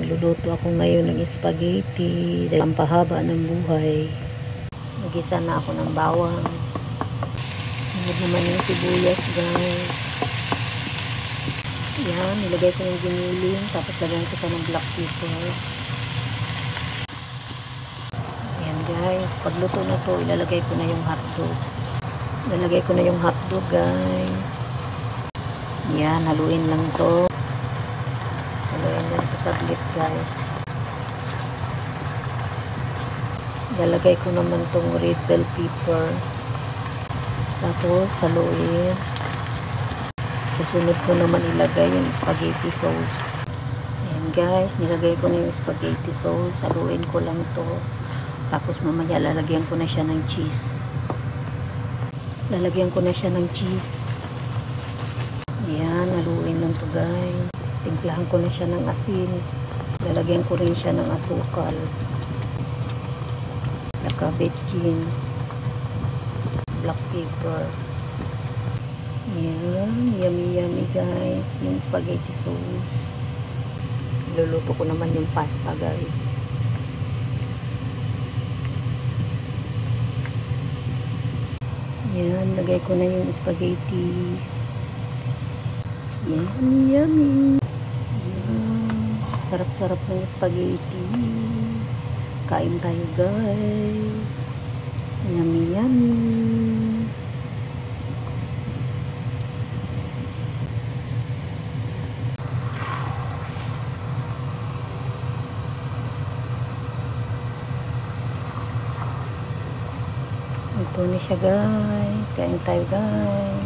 Magluluto ako ngayon ng spaghetti dahil ang pahaba ng buhay. Nagisa na ako ng bawang. Sunod naman yung sibuyas, guys. Yan, nilagay ko yung giniling. Tapos lagyan ko ng black pepper. Ayan, guys. Pagluto na to, ilalagay ko na yung hotdog. Ilalagay ko na yung hotdog, guys. Yan, haluin lang to. Haluin lang to saglit, guys. Ilalagay ko naman tong red bell pepper. Tapos, haluin. Susunod ko naman ilagay yung spaghetti sauce. Ayan, guys. Nilagay ko na yung spaghetti sauce. Haluin ko lang to. Tapos, mamaya lalagyan ko na siya ng cheese. Lalagyan ko na siya ng cheese. Ayan, haluin lang to, guys. Timplahan ko na siya ng asin. Lalagyan ko rin siya ng asukal. Nakabetchin. Black pepper. Ayan, yummy yummy, guys. Yung spaghetti sauce. Luluto ko naman yung pasta, guys. Ayan, lagay ko na yung spaghetti. Yummy, yummy. Ayan, sarap-sarap ng spaghetti. Kain tayo, guys. Yummy, yummy. Ito na siya, guys. Kain tayo, guys.